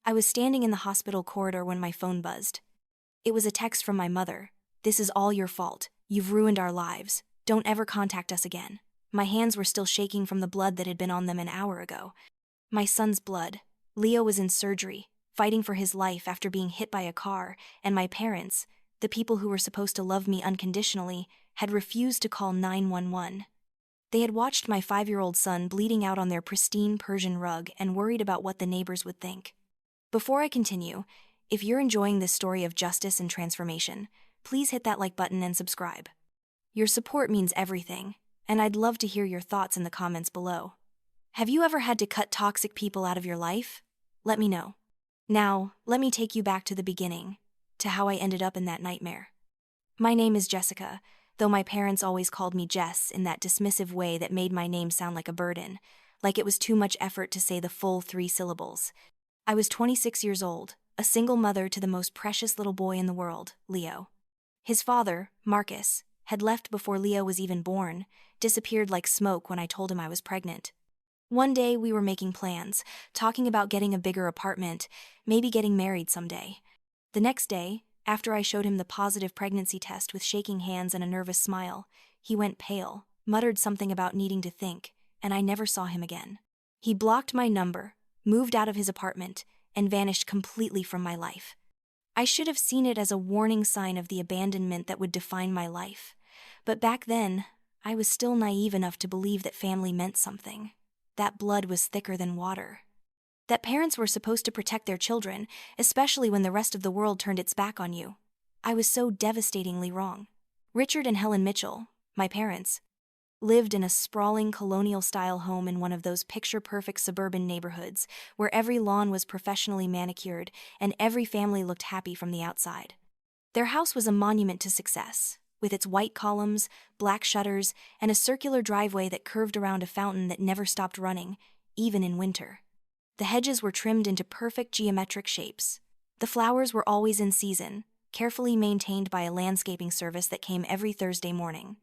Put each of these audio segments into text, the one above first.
I was standing in the hospital corridor when my phone buzzed. It was a text from my mother. "This is all your fault. You've ruined our lives. Don't ever contact us again." My hands were still shaking from the blood that had been on them an hour ago. My son's blood. Leo was in surgery, fighting for his life after being hit by a car, and my parents, the people who were supposed to love me unconditionally, had refused to call 911. They had watched my 5-year-old son bleeding out on their pristine Persian rug and worried about what the neighbors would think. Before I continue, if you're enjoying this story of justice and transformation, please hit that like button and subscribe. Your support means everything, and I'd love to hear your thoughts in the comments below. Have you ever had to cut toxic people out of your life? Let me know. Now, let me take you back to the beginning, to how I ended up in that nightmare. My name is Jessica, though my parents always called me Jess in that dismissive way that made my name sound like a burden, like it was too much effort to say the full 3 syllables. I was 26 years old, a single mother to the most precious little boy in the world, Leo. His father, Marcus, had left before Leo was even born, disappeared like smoke when I told him I was pregnant. One day we were making plans, talking about getting a bigger apartment, maybe getting married someday. The next day, after I showed him the positive pregnancy test with shaking hands and a nervous smile, he went pale, muttered something about needing to think, and I never saw him again. He blocked my number, moved out of his apartment, and vanished completely from my life. I should have seen it as a warning sign of the abandonment that would define my life. But back then, I was still naive enough to believe that family meant something. That blood was thicker than water. That parents were supposed to protect their children, especially when the rest of the world turned its back on you. I was so devastatingly wrong. Richard and Helen Mitchell, my parents, lived in a sprawling colonial-style home in one of those picture-perfect suburban neighborhoods where every lawn was professionally manicured and every family looked happy from the outside. Their house was a monument to success, with its white columns, black shutters, and a circular driveway that curved around a fountain that never stopped running, even in winter. The hedges were trimmed into perfect geometric shapes. The flowers were always in season, carefully maintained by a landscaping service that came every Thursday morning.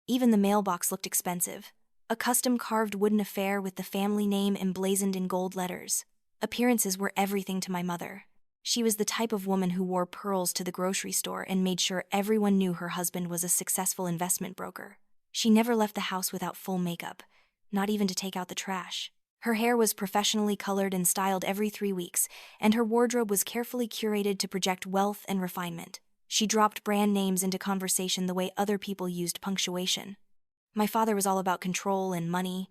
Even the mailbox looked expensive, a custom-carved wooden affair with the family name emblazoned in gold letters. Appearances were everything to my mother. She was the type of woman who wore pearls to the grocery store and made sure everyone knew her husband was a successful investment broker. She never left the house without full makeup, not even to take out the trash. Her hair was professionally colored and styled every 3 weeks, and her wardrobe was carefully curated to project wealth and refinement. She dropped brand names into conversation the way other people used punctuation. My father was all about control and money.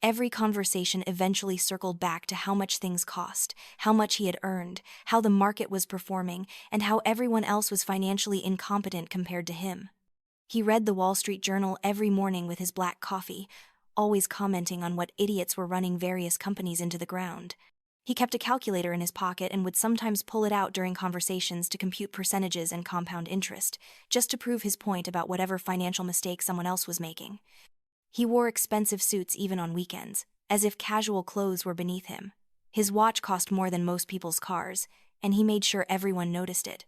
Every conversation eventually circled back to how much things cost, how much he had earned, how the market was performing, and how everyone else was financially incompetent compared to him. He read the Wall Street Journal every morning with his black coffee, always commenting on what idiots were running various companies into the ground. He kept a calculator in his pocket and would sometimes pull it out during conversations to compute percentages and compound interest, just to prove his point about whatever financial mistake someone else was making. He wore expensive suits even on weekends, as if casual clothes were beneath him. His watch cost more than most people's cars, and he made sure everyone noticed it.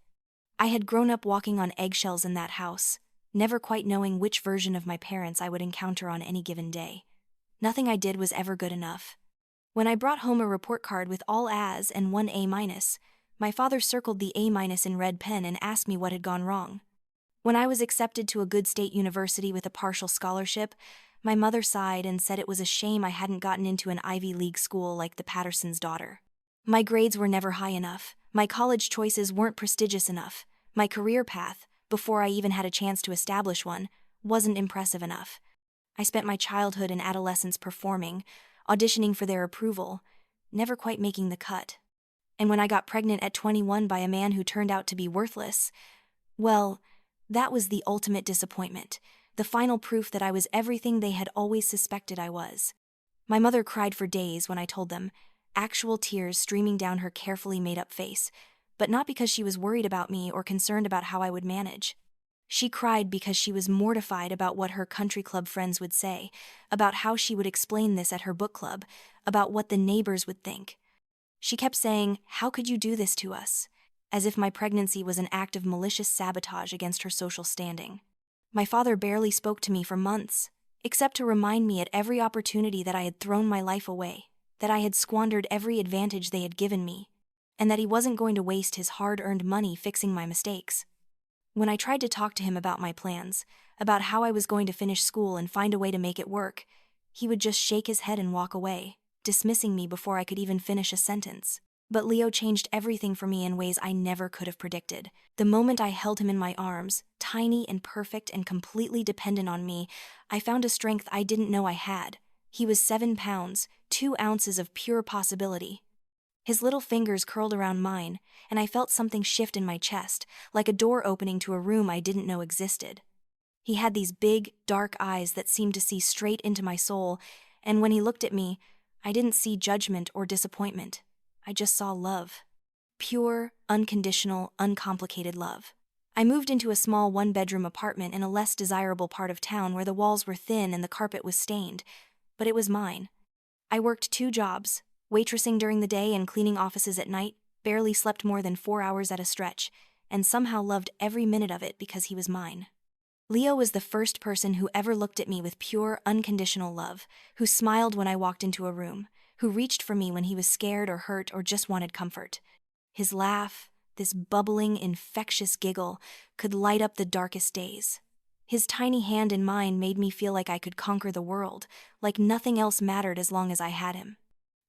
I had grown up walking on eggshells in that house, never quite knowing which version of my parents I would encounter on any given day. Nothing I did was ever good enough. When I brought home a report card with all A's and 1 A-, my father circled the A- in red pen and asked me what had gone wrong. When I was accepted to a good state university with a partial scholarship, my mother sighed and said it was a shame I hadn't gotten into an Ivy League school like the Patterson's daughter. My grades were never high enough, my college choices weren't prestigious enough, my career path, before I even had a chance to establish one, wasn't impressive enough. I spent my childhood and adolescence performing, auditioning for their approval, never quite making the cut. And when I got pregnant at 21 by a man who turned out to be worthless, well, that was the ultimate disappointment, the final proof that I was everything they had always suspected I was. My mother cried for days when I told them, actual tears streaming down her carefully made-up face, but not because she was worried about me or concerned about how I would manage. She cried because she was mortified about what her country club friends would say, about how she would explain this at her book club, about what the neighbors would think. She kept saying, "How could you do this to us?" as if my pregnancy was an act of malicious sabotage against her social standing. My father barely spoke to me for months, except to remind me at every opportunity that I had thrown my life away, that I had squandered every advantage they had given me. and that he wasn't going to waste his hard-earned money fixing my mistakes. When I tried to talk to him about my plans, about how I was going to finish school and find a way to make it work, he would just shake his head and walk away, dismissing me before I could even finish a sentence. But Leo changed everything for me in ways I never could have predicted. The moment I held him in my arms, tiny and perfect and completely dependent on me, I found a strength I didn't know I had. He was 7 pounds, 2 ounces of pure possibility. His little fingers curled around mine, and I felt something shift in my chest, like a door opening to a room I didn't know existed. He had these big, dark eyes that seemed to see straight into my soul, and when he looked at me, I didn't see judgment or disappointment. I just saw love. Pure, unconditional, uncomplicated love. I moved into a small one-bedroom apartment in a less desirable part of town where the walls were thin and the carpet was stained, but it was mine. I worked 2 jobs, waitressing during the day and cleaning offices at night, barely slept more than 4 hours at a stretch, and somehow loved every minute of it because he was mine. Leo was the first person who ever looked at me with pure, unconditional love, who smiled when I walked into a room, who reached for me when he was scared or hurt or just wanted comfort. His laugh, this bubbling, infectious giggle, could light up the darkest days. His tiny hand in mine made me feel like I could conquer the world, like nothing else mattered as long as I had him.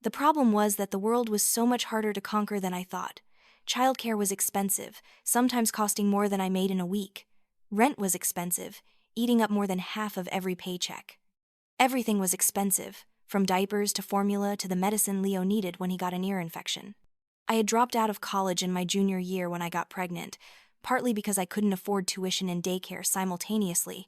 The problem was that the world was so much harder to conquer than I thought. Childcare was expensive, sometimes costing more than I made in a week. Rent was expensive, eating up more than half of every paycheck. Everything was expensive, from diapers to formula to the medicine Leo needed when he got an ear infection. I had dropped out of college in my junior year when I got pregnant, partly because I couldn't afford tuition and daycare simultaneously,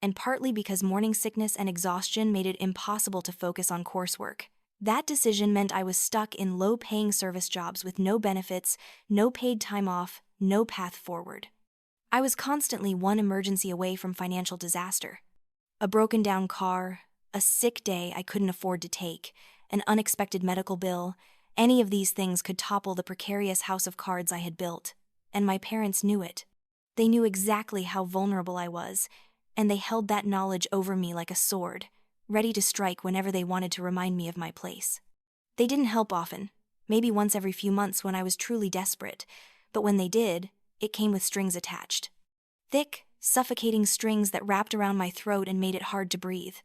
and partly because morning sickness and exhaustion made it impossible to focus on coursework. That decision meant I was stuck in low-paying service jobs with no benefits, no paid time off, no path forward. I was constantly one emergency away from financial disaster. A broken-down car, a sick day I couldn't afford to take, an unexpected medical bill, any of these things could topple the precarious house of cards I had built, and my parents knew it. They knew exactly how vulnerable I was, and they held that knowledge over me like a sword, ready to strike whenever they wanted to remind me of my place. They didn't help often, maybe once every few months when I was truly desperate, but when they did, it came with strings attached. Thick, suffocating strings that wrapped around my throat and made it hard to breathe.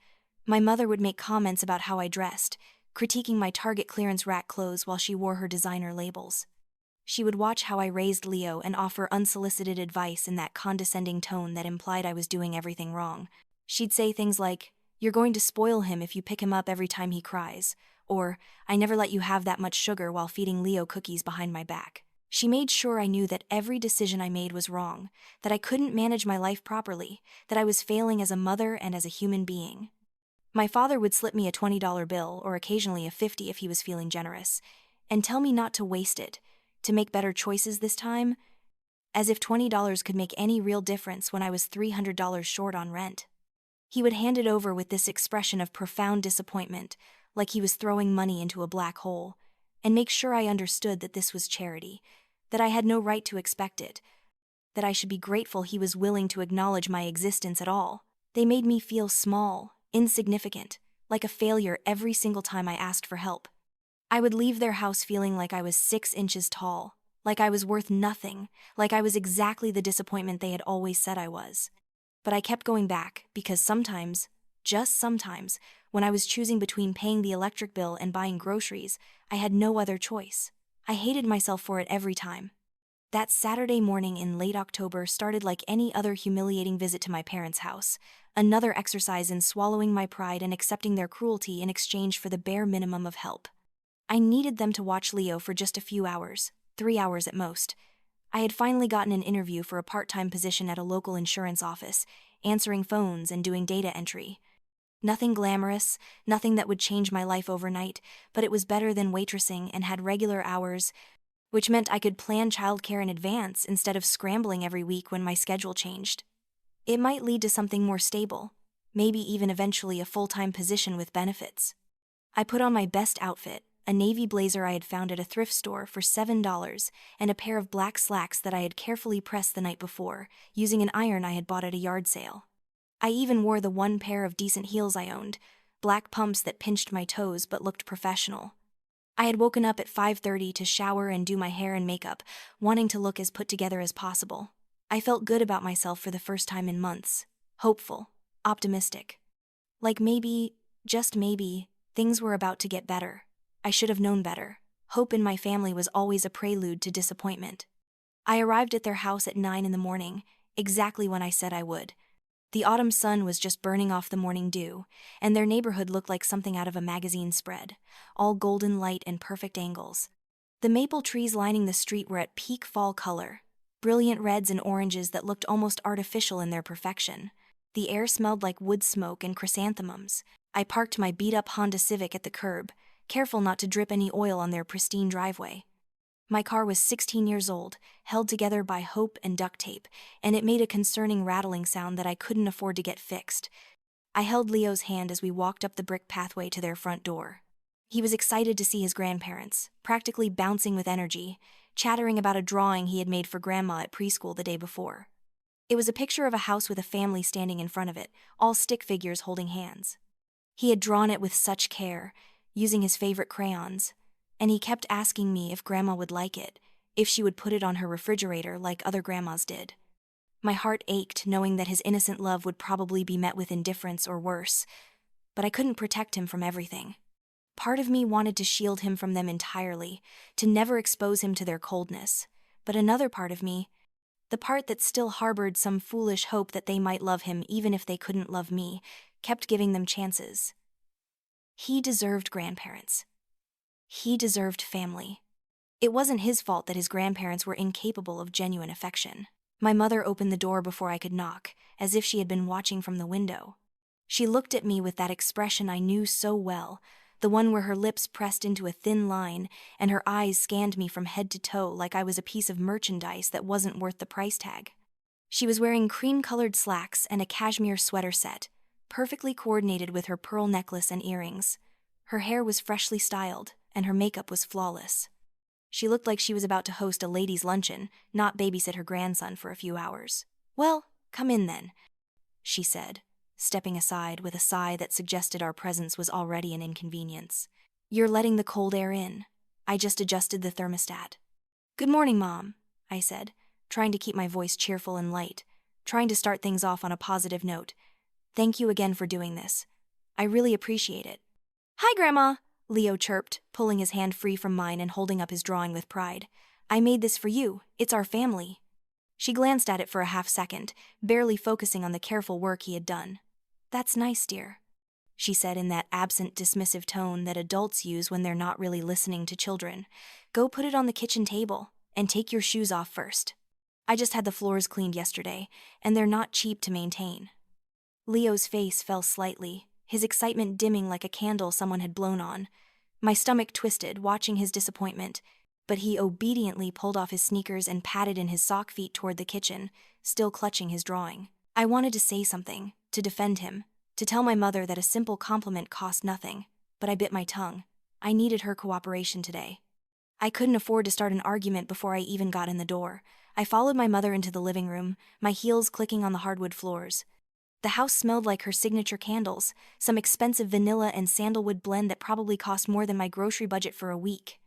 My mother would make comments about how I dressed, critiquing my Target clearance rack clothes while she wore her designer labels. She would watch how I raised Leo and offer unsolicited advice in that condescending tone that implied I was doing everything wrong. She'd say things like, "You're going to spoil him if you pick him up every time he cries," or, "I never let you have that much sugar while feeding Leo cookies behind my back." She made sure I knew that every decision I made was wrong, that I couldn't manage my life properly, that I was failing as a mother and as a human being. My father would slip me a $20 bill, or occasionally a $50 if he was feeling generous, and tell me not to waste it, to make better choices this time, as if $20 could make any real difference when I was $300 short on rent. He would hand it over with this expression of profound disappointment, like he was throwing money into a black hole, and make sure I understood that this was charity, that I had no right to expect it, that I should be grateful he was willing to acknowledge my existence at all. They made me feel small, insignificant, like a failure every single time I asked for help. I would leave their house feeling like I was 6 inches tall, like I was worth nothing, like I was exactly the disappointment they had always said I was. But I kept going back because sometimes, just sometimes, when I was choosing between paying the electric bill and buying groceries, I had no other choice. I hated myself for it every time. That Saturday morning in late October started like any other humiliating visit to my parents' house, another exercise in swallowing my pride and accepting their cruelty in exchange for the bare minimum of help. I needed them to watch Leo for just a few hours, 3 hours at most. I had finally gotten an interview for a part-time position at a local insurance office, answering phones and doing data entry. Nothing glamorous, nothing that would change my life overnight, but it was better than waitressing and had regular hours, which meant I could plan childcare in advance instead of scrambling every week when my schedule changed. It might lead to something more stable, maybe even eventually a full-time position with benefits. I put on my best outfit, a navy blazer I had found at a thrift store for $7, and a pair of black slacks that I had carefully pressed the night before, using an iron I had bought at a yard sale. I even wore the one pair of decent heels I owned, black pumps that pinched my toes but looked professional. I had woken up at 5:30 to shower and do my hair and makeup, wanting to look as put together as possible. I felt good about myself for the first time in months. Hopeful. Optimistic. Like maybe, just maybe, things were about to get better. I should have known better. Hope in my family was always a prelude to disappointment. I arrived at their house at 9 in the morning, exactly when I said I would. The autumn sun was just burning off the morning dew, and their neighborhood looked like something out of a magazine spread, all golden light and perfect angles. The maple trees lining the street were at peak fall color, brilliant reds and oranges that looked almost artificial in their perfection. The air smelled like wood smoke and chrysanthemums. I parked my beat-up Honda Civic at the curb, careful not to drip any oil on their pristine driveway. My car was 16 years old, held together by hope and duct tape, and it made a concerning rattling sound that I couldn't afford to get fixed. I held Leo's hand as we walked up the brick pathway to their front door. He was excited to see his grandparents, practically bouncing with energy, chattering about a drawing he had made for Grandma at preschool the day before. It was a picture of a house with a family standing in front of it, all stick figures holding hands. He had drawn it with such care, using his favorite crayons, and he kept asking me if Grandma would like it, if she would put it on her refrigerator like other grandmas did. My heart ached knowing that his innocent love would probably be met with indifference or worse, but I couldn't protect him from everything. Part of me wanted to shield him from them entirely, to never expose him to their coldness, but another part of me, the part that still harbored some foolish hope that they might love him even if they couldn't love me, kept giving them chances. He deserved grandparents. He deserved family. It wasn't his fault that his grandparents were incapable of genuine affection. My mother opened the door before I could knock, as if she had been watching from the window. She looked at me with that expression I knew so well, the one where her lips pressed into a thin line and her eyes scanned me from head to toe like I was a piece of merchandise that wasn't worth the price tag. She was wearing cream-colored slacks and a cashmere sweater set, perfectly coordinated with her pearl necklace and earrings. Her hair was freshly styled, and her makeup was flawless. She looked like she was about to host a ladies' luncheon, not babysit her grandson for a few hours. "Well, come in then," she said, stepping aside with a sigh that suggested our presence was already an inconvenience. "You're letting the cold air in. I just adjusted the thermostat." "Good morning, Mom," I said, trying to keep my voice cheerful and light, trying to start things off on a positive note. "Thank you again for doing this. I really appreciate it." "Hi, Grandma," Leo chirped, pulling his hand free from mine and holding up his drawing with pride. "I made this for you. It's our family." She glanced at it for a half-second, barely focusing on the careful work he had done. "That's nice, dear," she said in that absent, dismissive tone that adults use when they're not really listening to children. "Go put it on the kitchen table, and take your shoes off first. I just had the floors cleaned yesterday, and they're not cheap to maintain." Leo's face fell slightly, his excitement dimming like a candle someone had blown on. My stomach twisted, watching his disappointment, but he obediently pulled off his sneakers and padded in his sock feet toward the kitchen, still clutching his drawing. I wanted to say something, to defend him, to tell my mother that a simple compliment cost nothing, but I bit my tongue. I needed her cooperation today. I couldn't afford to start an argument before I even got in the door. I followed my mother into the living room, my heels clicking on the hardwood floors. The house smelled like her signature candles, some expensive vanilla and sandalwood blend that probably cost more than my grocery budget for a week.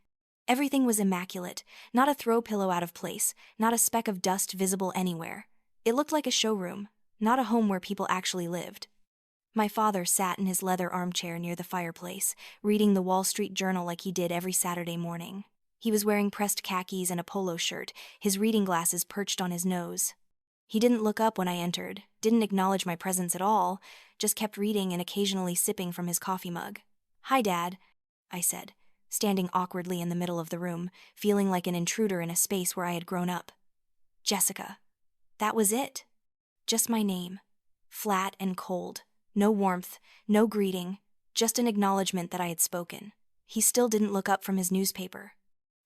Everything was immaculate, not a throw pillow out of place, not a speck of dust visible anywhere. It looked like a showroom, not a home where people actually lived. My father sat in his leather armchair near the fireplace, reading the Wall Street Journal like he did every Saturday morning. He was wearing pressed khakis and a polo shirt, his reading glasses perched on his nose. He didn't look up when I entered, didn't acknowledge my presence at all, just kept reading and occasionally sipping from his coffee mug. "Hi, Dad," I said, standing awkwardly in the middle of the room, feeling like an intruder in a space where I had grown up. Jessica. That was it. Just my name. Flat and cold. No warmth, no greeting, just an acknowledgement that I had spoken. He still didn't look up from his newspaper.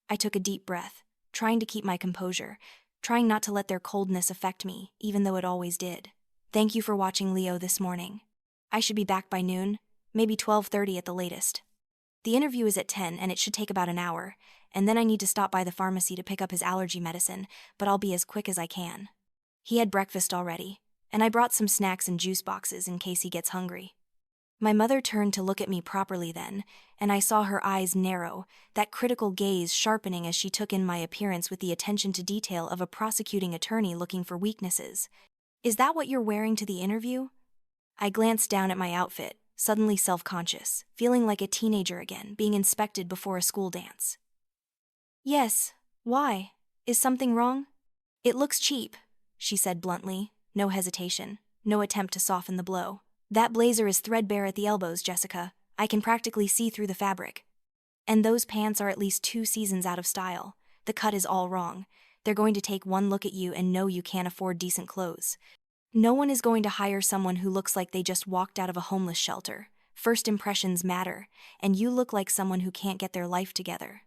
I took a deep breath, trying to keep my composure, trying not to let their coldness affect me, even though it always did. "Thank you for watching Leo this morning. I should be back by noon, maybe 12:30 at the latest. The interview is at 10 and it should take about an hour, and then I need to stop by the pharmacy to pick up his allergy medicine, but I'll be as quick as I can." He had breakfast already, and I brought some snacks and juice boxes in case he gets hungry. My mother turned to look at me properly then, and I saw her eyes narrow, that critical gaze sharpening as she took in my appearance with the attention to detail of a prosecuting attorney looking for weaknesses. "Is that what you're wearing to the interview?" I glanced down at my outfit, suddenly self-conscious, feeling like a teenager again, being inspected before a school dance. "Yes, why? Is something wrong?" "It looks cheap," she said bluntly, no hesitation, no attempt to soften the blow. "That blazer is threadbare at the elbows, Jessica. I can practically see through the fabric. And those pants are at least 2 seasons out of style. The cut is all wrong. They're going to take one look at you and know you can't afford decent clothes. No one is going to hire someone who looks like they just walked out of a homeless shelter. First impressions matter, and you look like someone who can't get their life together."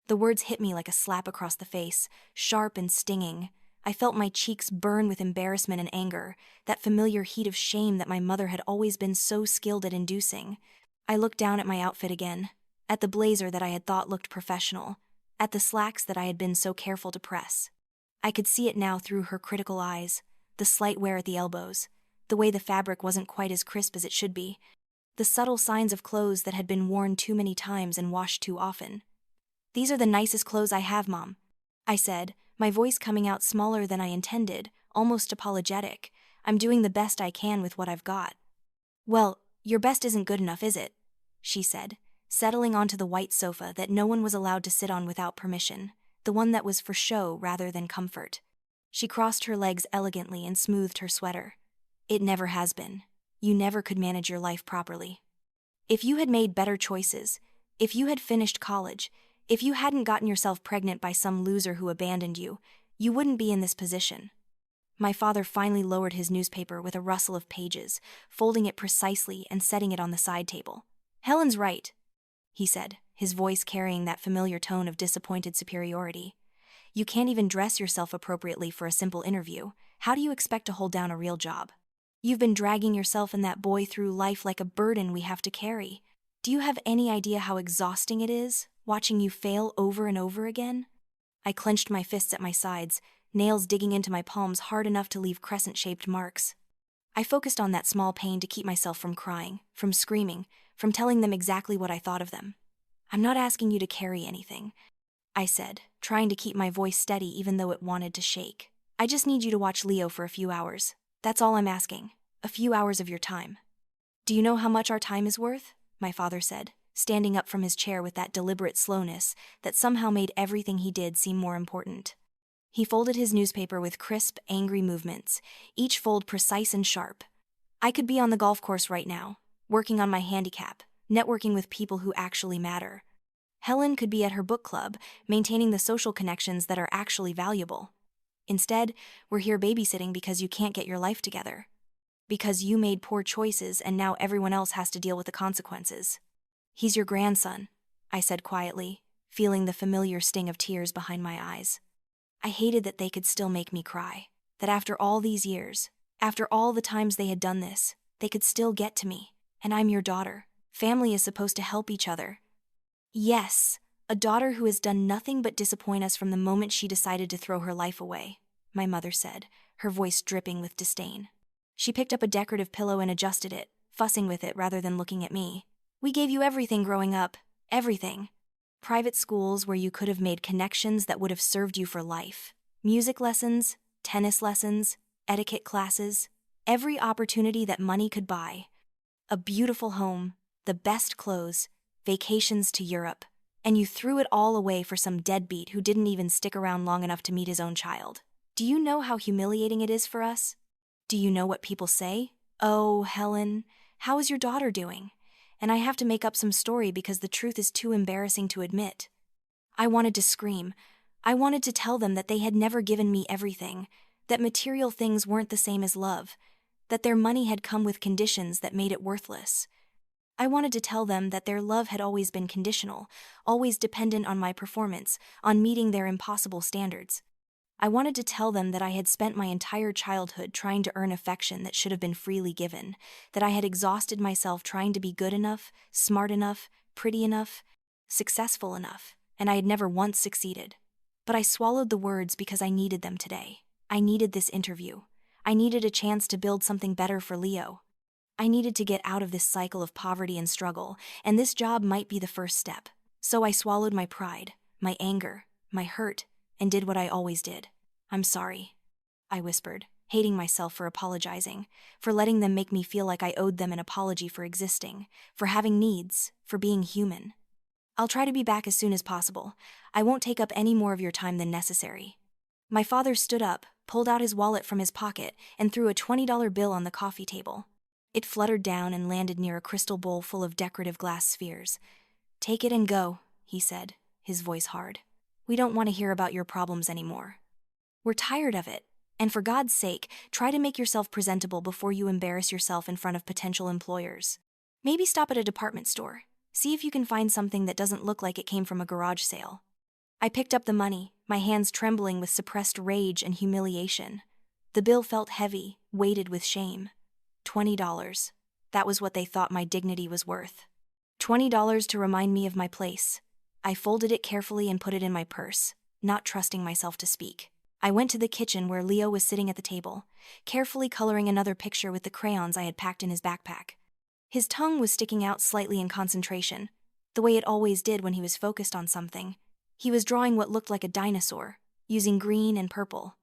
The words hit me like a slap across the face, sharp and stinging. I felt my cheeks burn with embarrassment and anger, that familiar heat of shame that my mother had always been so skilled at inducing. I looked down at my outfit again, at the blazer that I had thought looked professional, at the slacks that I had been so careful to press. I could see it now through her critical eyes, the slight wear at the elbows, the way the fabric wasn't quite as crisp as it should be, the subtle signs of clothes that had been worn too many times and washed too often. "These are the nicest clothes I have, Mom," I said, my voice coming out smaller than I intended, almost apologetic. "I'm doing the best I can with what I've got." "Well, your best isn't good enough, is it?" she said, settling onto the white sofa that no one was allowed to sit on without permission, the one that was for show rather than comfort. She crossed her legs elegantly and smoothed her sweater. "It never has been. You never could manage your life properly. If you had made better choices, if you had finished college, if you hadn't gotten yourself pregnant by some loser who abandoned you, you wouldn't be in this position." My father finally lowered his newspaper with a rustle of pages, folding it precisely and setting it on the side table. "Helen's right," he said, his voice carrying that familiar tone of disappointed superiority. "You can't even dress yourself appropriately for a simple interview. How do you expect to hold down a real job? You've been dragging yourself and that boy through life like a burden we have to carry. Do you have any idea how exhausting it is, watching you fail over and over again?" I clenched my fists at my sides, nails digging into my palms hard enough to leave crescent-shaped marks. I focused on that small pain to keep myself from crying, from screaming, from telling them exactly what I thought of them. "I'm not asking you to carry anything," I said, trying to keep my voice steady even though it wanted to shake. "I just need you to watch Leo for a few hours. That's all I'm asking. A few hours of your time." "Do you know how much our time is worth?" my father said, standing up from his chair with that deliberate slowness that somehow made everything he did seem more important. He folded his newspaper with crisp, angry movements, each fold precise and sharp. "I could be on the golf course right now, working on my handicap, networking with people who actually matter. Helen could be at her book club, maintaining the social connections that are actually valuable. Instead, we're here babysitting because you can't get your life together. Because you made poor choices and now everyone else has to deal with the consequences." "He's your grandson," I said quietly, feeling the familiar sting of tears behind my eyes. I hated that they could still make me cry, that after all these years, after all the times they had done this, they could still get to me. And I'm your daughter. Family is supposed to help each other. Yes, a daughter who has done nothing but disappoint us from the moment she decided to throw her life away, my mother said, her voice dripping with disdain. She picked up a decorative pillow and adjusted it, fussing with it rather than looking at me. "We gave you everything growing up. Everything. Private schools where you could have made connections that would have served you for life. Music lessons, tennis lessons, etiquette classes. Every opportunity that money could buy. A beautiful home, the best clothes, vacations to Europe. And you threw it all away for some deadbeat who didn't even stick around long enough to meet his own child. Do you know how humiliating it is for us? Do you know what people say? 'Oh, Helen, how is your daughter doing?' And I have to make up some story because the truth is too embarrassing to admit." I wanted to scream. I wanted to tell them that they had never given me everything, that material things weren't the same as love, that their money had come with conditions that made it worthless. I wanted to tell them that their love had always been conditional, always dependent on my performance, on meeting their impossible standards. I wanted to tell them that I had spent my entire childhood trying to earn affection that should have been freely given, that I had exhausted myself trying to be good enough, smart enough, pretty enough, successful enough, and I had never once succeeded. But I swallowed the words because I needed them today. I needed this interview. I needed a chance to build something better for Leo. I needed to get out of this cycle of poverty and struggle, and this job might be the first step. So I swallowed my pride, my anger, my hurt, and did what I always did. "I'm sorry," I whispered, hating myself for apologizing, for letting them make me feel like I owed them an apology for existing, for having needs, for being human. "I'll try to be back as soon as possible. I won't take up any more of your time than necessary." My father stood up, pulled out his wallet from his pocket, and threw a $20 bill on the coffee table. It fluttered down and landed near a crystal bowl full of decorative glass spheres. "Take it and go," he said, his voice hard. "We don't want to hear about your problems anymore. We're tired of it, and for God's sake, try to make yourself presentable before you embarrass yourself in front of potential employers. Maybe stop at a department store. See if you can find something that doesn't look like it came from a garage sale." I picked up the money, my hands trembling with suppressed rage and humiliation. The bill felt heavy, weighted with shame. $20. That was what they thought my dignity was worth. $20 to remind me of my place. I folded it carefully and put it in my purse, not trusting myself to speak. I went to the kitchen where Leo was sitting at the table, carefully coloring another picture with the crayons I had packed in his backpack. His tongue was sticking out slightly in concentration, the way it always did when he was focused on something. He was drawing what looked like a dinosaur, using green and purple.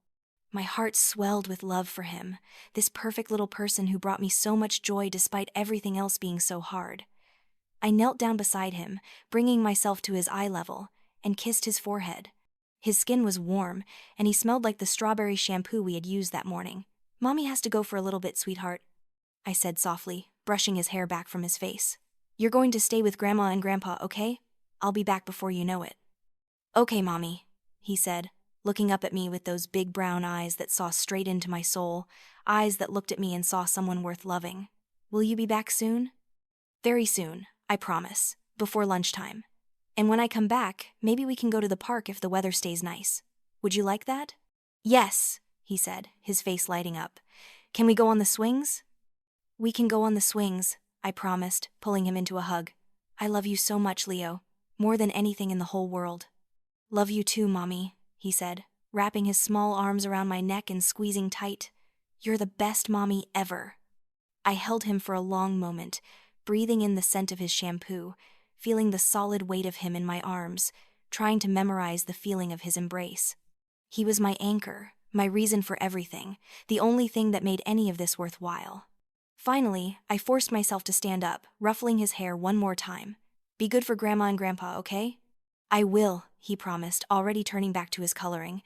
My heart swelled with love for him, this perfect little person who brought me so much joy despite everything else being so hard. I knelt down beside him, bringing myself to his eye level, and kissed his forehead. His skin was warm, and he smelled like the strawberry shampoo we had used that morning. "Mommy has to go for a little bit, sweetheart," I said softly, brushing his hair back from his face. "You're going to stay with Grandma and Grandpa, okay? I'll be back before you know it." "Okay, Mommy," he said, looking up at me with those big brown eyes that saw straight into my soul, eyes that looked at me and saw someone worth loving. "Will you be back soon?" "Very soon, I promise, before lunchtime. And when I come back, maybe we can go to the park if the weather stays nice. Would you like that?" "Yes," he said, his face lighting up. "Can we go on the swings?" "We can go on the swings," I promised, pulling him into a hug. "I love you so much, Leo, more than anything in the whole world." "Love you too, Mommy," he said, wrapping his small arms around my neck and squeezing tight. "You're the best mommy ever." I held him for a long moment, breathing in the scent of his shampoo, feeling the solid weight of him in my arms, trying to memorize the feeling of his embrace. He was my anchor, my reason for everything, the only thing that made any of this worthwhile. Finally, I forced myself to stand up, ruffling his hair one more time. "Be good for Grandma and Grandpa, okay?" "I will," he promised, already turning back to his coloring.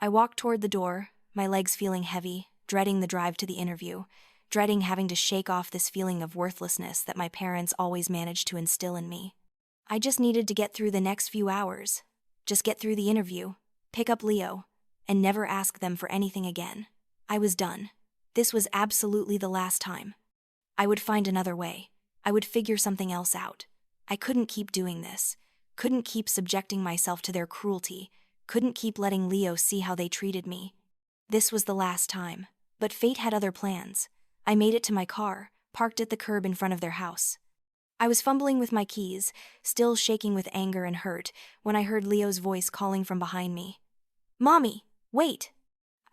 I walked toward the door, my legs feeling heavy, dreading the drive to the interview, dreading having to shake off this feeling of worthlessness that my parents always managed to instill in me. I just needed to get through the next few hours, just get through the interview, pick up Leo, and never ask them for anything again. I was done. This was absolutely the last time. I would find another way. I would figure something else out. I couldn't keep doing this. Couldn't keep subjecting myself to their cruelty. Couldn't keep letting Leo see how they treated me. This was the last time. But fate had other plans. I made it to my car, parked at the curb in front of their house. I was fumbling with my keys, still shaking with anger and hurt, when I heard Leo's voice calling from behind me. "Mommy, wait!"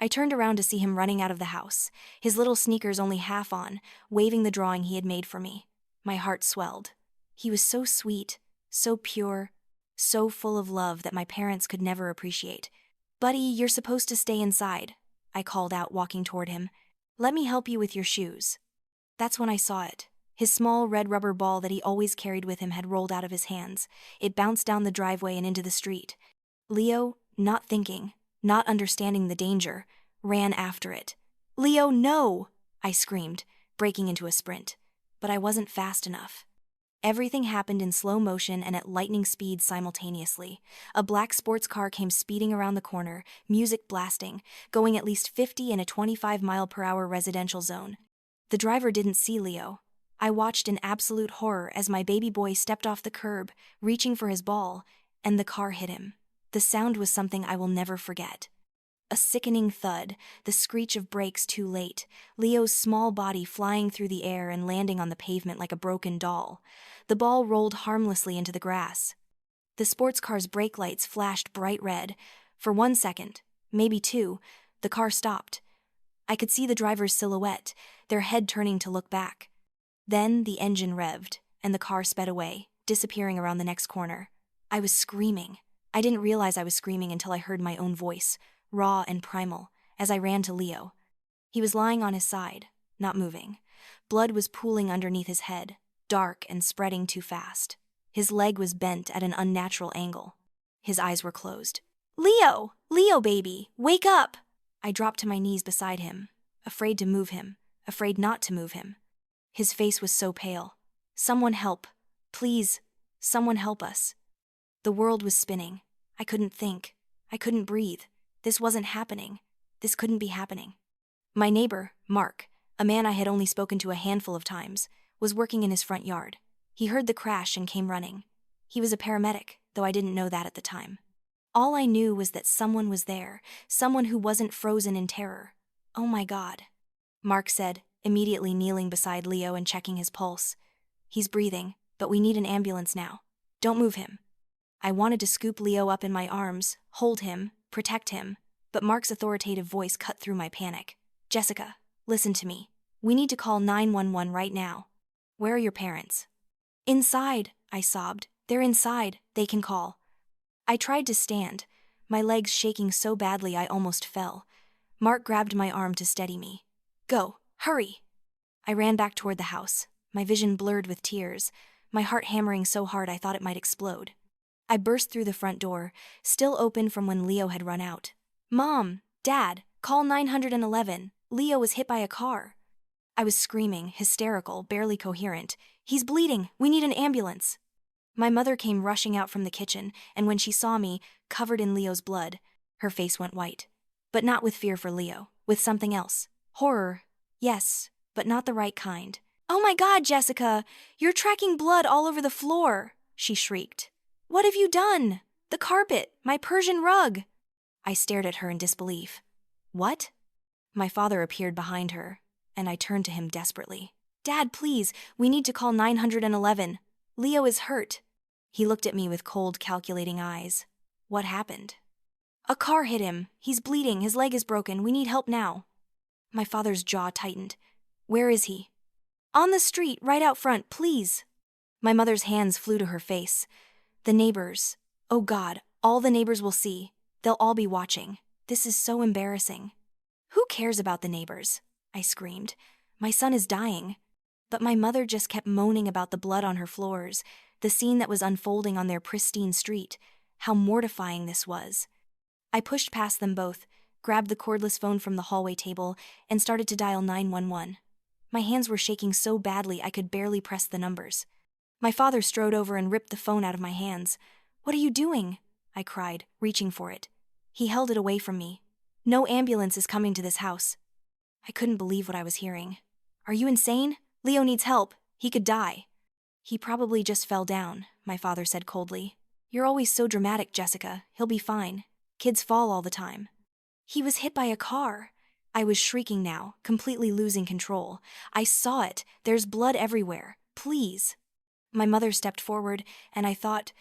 I turned around to see him running out of the house, his little sneakers only half on, waving the drawing he had made for me. My heart swelled. He was so sweet, so pure, so full of love that my parents could never appreciate. "Buddy, you're supposed to stay inside," I called out, walking toward him. "Let me help you with your shoes." That's when I saw it. His small red rubber ball that he always carried with him had rolled out of his hands. It bounced down the driveway and into the street. Leo, not thinking, not understanding the danger, ran after it. "Leo, no!" I screamed, breaking into a sprint. But I wasn't fast enough. Everything happened in slow motion and at lightning speed simultaneously. A black sports car came speeding around the corner, music blasting, going at least 50 in a 25-mile-per-hour residential zone. The driver didn't see Leo. I watched in absolute horror as my baby boy stepped off the curb, reaching for his ball, and the car hit him. The sound was something I will never forget. A sickening thud, the screech of brakes too late, Leo's small body flying through the air and landing on the pavement like a broken doll. The ball rolled harmlessly into the grass. The sports car's brake lights flashed bright red. For 1 second, maybe 2, the car stopped. I could see the driver's silhouette, their head turning to look back. Then the engine revved, and the car sped away, disappearing around the next corner. I was screaming. I didn't realize I was screaming until I heard my own voice, raw and primal, as I ran to Leo. He was lying on his side, not moving. Blood was pooling underneath his head, dark and spreading too fast. His leg was bent at an unnatural angle. His eyes were closed. "Leo! Leo, baby! Wake up!" I dropped to my knees beside him, afraid to move him, afraid not to move him. His face was so pale. "Someone help. Please, someone help us." The world was spinning. I couldn't think. I couldn't breathe. This wasn't happening. This couldn't be happening. My neighbor, Mark, a man I had only spoken to a handful of times, was working in his front yard. He heard the crash and came running. He was a paramedic, though I didn't know that at the time. All I knew was that someone was there, someone who wasn't frozen in terror. "Oh my God," Mark said, immediately kneeling beside Leo and checking his pulse. "He's breathing, but we need an ambulance now. Don't move him." I wanted to scoop Leo up in my arms, hold him, protect him, but Mark's authoritative voice cut through my panic. "Jessica, listen to me. We need to call 911 right now." "Where are your parents?" "Inside," I sobbed. "They're inside. They can call." I tried to stand, my legs shaking so badly I almost fell. Mark grabbed my arm to steady me. "Go, hurry!" I ran back toward the house, my vision blurred with tears, my heart hammering so hard I thought it might explode. I burst through the front door, still open from when Leo had run out. "Mom, Dad, call 911. Leo was hit by a car." I was screaming, hysterical, barely coherent. "He's bleeding. We need an ambulance." My mother came rushing out from the kitchen, and when she saw me, covered in Leo's blood, her face went white. But not with fear for Leo, with something else. Horror, yes, but not the right kind. "Oh my God, Jessica! You're tracking blood all over the floor!" she shrieked. "What have you done? The carpet, my Persian rug!" I stared at her in disbelief. "What?" My father appeared behind her, and I turned to him desperately. "Dad, please, we need to call 911. Leo is hurt." He looked at me with cold, calculating eyes. "What happened?" "A car hit him. He's bleeding. His leg is broken. We need help now." My father's jaw tightened. "Where is he?" "On the street, right out front, please." My mother's hands flew to her face. "The neighbors. Oh God, all the neighbors will see. They'll all be watching. This is so embarrassing." "Who cares about the neighbors?" I screamed. "My son is dying." But my mother just kept moaning about the blood on her floors, the scene that was unfolding on their pristine street. How mortifying this was. I pushed past them both, grabbed the cordless phone from the hallway table, and started to dial 911. My hands were shaking so badly I could barely press the numbers. My father strode over and ripped the phone out of my hands. "What are you doing?" I cried, reaching for it. He held it away from me. "No ambulance is coming to this house." I couldn't believe what I was hearing. "Are you insane? Leo needs help. He could die." "He probably just fell down," my father said coldly. "You're always so dramatic, Jessica. He'll be fine. Kids fall all the time." "He was hit by a car." I was shrieking now, completely losing control. "I saw it. There's blood everywhere. Please." My mother stepped forward, and I thought,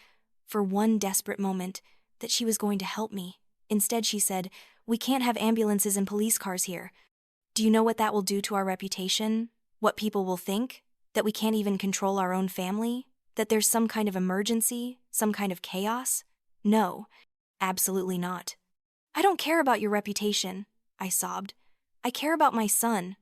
for one desperate moment, that she was going to help me. Instead, she said, "We can't have ambulances and police cars here. Do you know what that will do to our reputation? What people will think? That we can't even control our own family? That there's some kind of emergency? Some kind of chaos? No, absolutely not." "I don't care about your reputation," I sobbed. "I care about my son."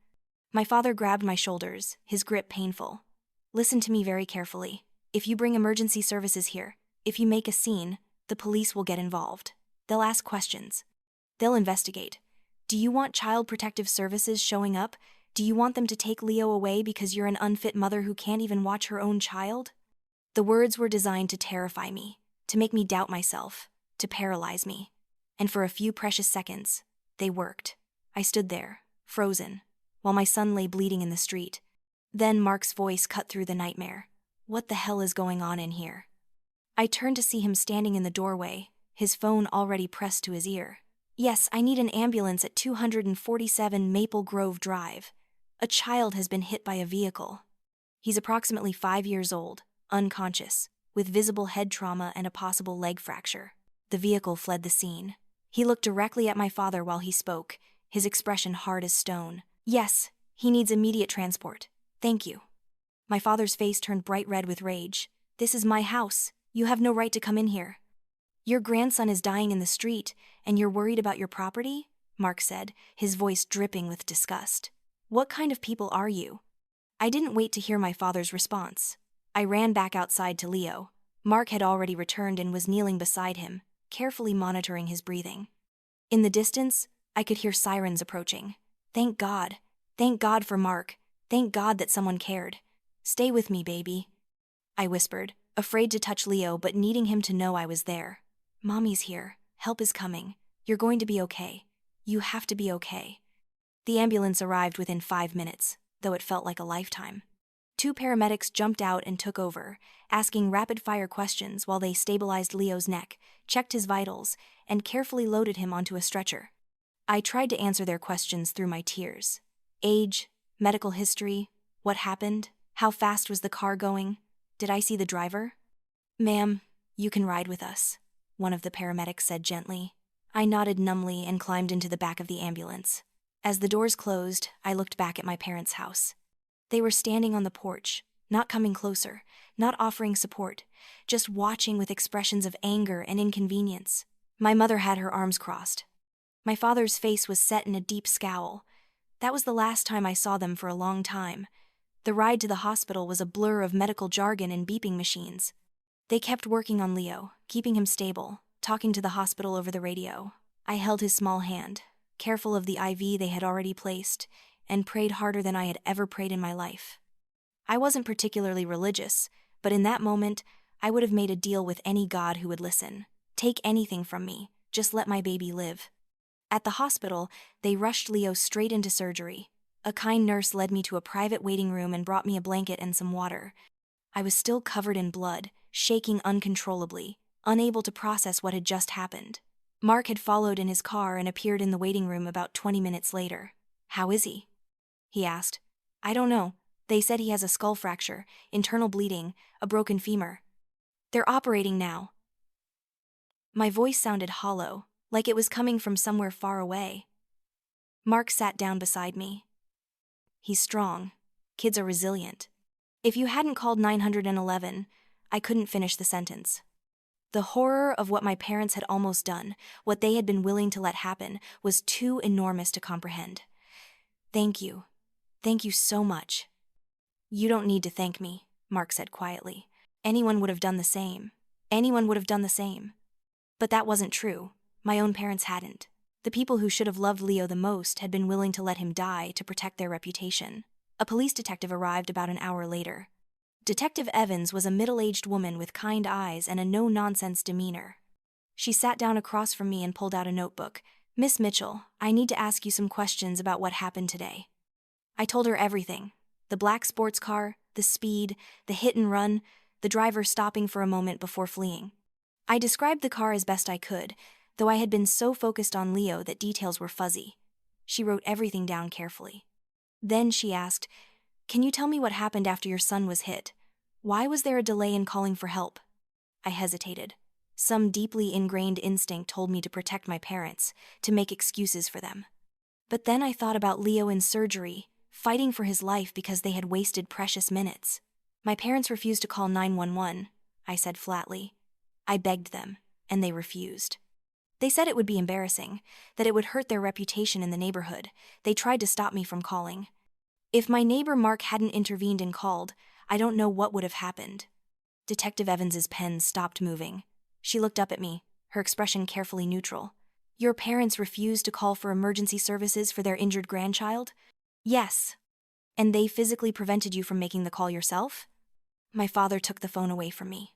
My father grabbed my shoulders, his grip painful. "Listen to me very carefully. If you bring emergency services here, if you make a scene, the police will get involved. They'll ask questions. They'll investigate. Do you want Child Protective Services showing up? Do you want them to take Leo away because you're an unfit mother who can't even watch her own child?" The words were designed to terrify me, to make me doubt myself, to paralyze me. And for a few precious seconds, they worked. I stood there, frozen, while my son lay bleeding in the street. Then Mark's voice cut through the nightmare. "What the hell is going on in here?" I turned to see him standing in the doorway, his phone already pressed to his ear. "Yes, I need an ambulance at 247 Maple Grove Drive. A child has been hit by a vehicle. He's approximately 5 years old, unconscious, with visible head trauma and a possible leg fracture." The vehicle fled the scene. He looked directly at my father while he spoke, his expression hard as stone. "Yes, he needs immediate transport. Thank you." My father's face turned bright red with rage. "This is my house. You have no right to come in here." "Your grandson is dying in the street, and you're worried about your property?" Mark said, his voice dripping with disgust. "What kind of people are you?" I didn't wait to hear my father's response. I ran back outside to Leo. Mark had already returned and was kneeling beside him, carefully monitoring his breathing. In the distance, I could hear sirens approaching. Thank God. Thank God for Mark. Thank God that someone cared. "Stay with me, baby," I whispered, afraid to touch Leo but needing him to know I was there. "Mommy's here. Help is coming. You're going to be okay. You have to be okay." The ambulance arrived within 5 minutes, though it felt like a lifetime. 2 paramedics jumped out and took over, asking rapid-fire questions while they stabilized Leo's neck, checked his vitals, and carefully loaded him onto a stretcher. I tried to answer their questions through my tears. Age, medical history, what happened, how fast was the car going, did I see the driver? "Ma'am, you can ride with us," one of the paramedics said gently. I nodded numbly and climbed into the back of the ambulance. As the doors closed, I looked back at my parents' house. They were standing on the porch, not coming closer, not offering support, just watching with expressions of anger and inconvenience. My mother had her arms crossed. My father's face was set in a deep scowl. That was the last time I saw them for a long time. The ride to the hospital was a blur of medical jargon and beeping machines. They kept working on Leo, keeping him stable, talking to the hospital over the radio. I held his small hand, careful of the IV they had already placed, and prayed harder than I had ever prayed in my life. I wasn't particularly religious, but in that moment, I would have made a deal with any god who would listen. Take anything from me, just let my baby live. At the hospital, they rushed Leo straight into surgery. A kind nurse led me to a private waiting room and brought me a blanket and some water. I was still covered in blood, shaking uncontrollably, unable to process what had just happened. Mark had followed in his car and appeared in the waiting room about 20 minutes later. "How is he?" he asked. "I don't know. They said he has a skull fracture, internal bleeding, a broken femur. They're operating now." My voice sounded hollow, like it was coming from somewhere far away. Mark sat down beside me. "He's strong. Kids are resilient." If you hadn't called 911, I couldn't finish the sentence. The horror of what my parents had almost done, what they had been willing to let happen, was too enormous to comprehend. "Thank you. Thank you so much." "You don't need to thank me," Mark said quietly. "Anyone would have done the same. Anyone would have done the same." But that wasn't true. My own parents hadn't. The people who should have loved Leo the most had been willing to let him die to protect their reputation. A police detective arrived about an hour later. Detective Evans was a middle-aged woman with kind eyes and a no-nonsense demeanor. She sat down across from me and pulled out a notebook. "Miss Mitchell, I need to ask you some questions about what happened today." I told her everything. The black sports car, the speed, the hit and run, the driver stopping for a moment before fleeing. I described the car as best I could, though I had been so focused on Leo that details were fuzzy. She wrote everything down carefully. Then she asked, "Can you tell me what happened after your son was hit? Why was there a delay in calling for help?" I hesitated. Some deeply ingrained instinct told me to protect my parents, to make excuses for them. But then I thought about Leo in surgery, fighting for his life because they had wasted precious minutes. "My parents refused to call 911, I said flatly. I begged them, and they refused. They said it would be embarrassing, that it would hurt their reputation in the neighborhood. They tried to stop me from calling. If my neighbor Mark hadn't intervened and called, I don't know what would have happened." Detective Evans's pen stopped moving. She looked up at me, her expression carefully neutral. "Your parents refused to call for emergency services for their injured grandchild?" "Yes." "And they physically prevented you from making the call yourself?" My father took the phone away from me.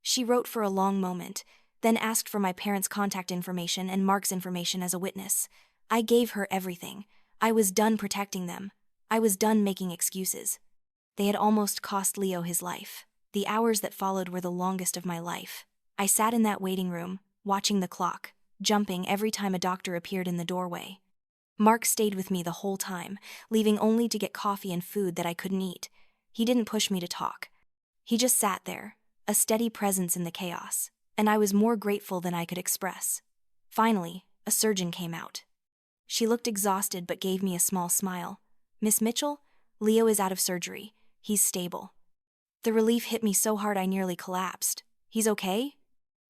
She wrote for a long moment, then asked for my parents' contact information and Mark's information as a witness. I gave her everything. I was done protecting them. I was done making excuses. They had almost cost Leo his life. The hours that followed were the longest of my life. I sat in that waiting room, watching the clock, jumping every time a doctor appeared in the doorway. Mark stayed with me the whole time, leaving only to get coffee and food that I couldn't eat. He didn't push me to talk. He just sat there, a steady presence in the chaos, and I was more grateful than I could express. Finally, a surgeon came out. She looked exhausted but gave me a small smile. "Miss Mitchell, Leo is out of surgery. He's stable. The relief hit me so hard I nearly collapsed. He's okay?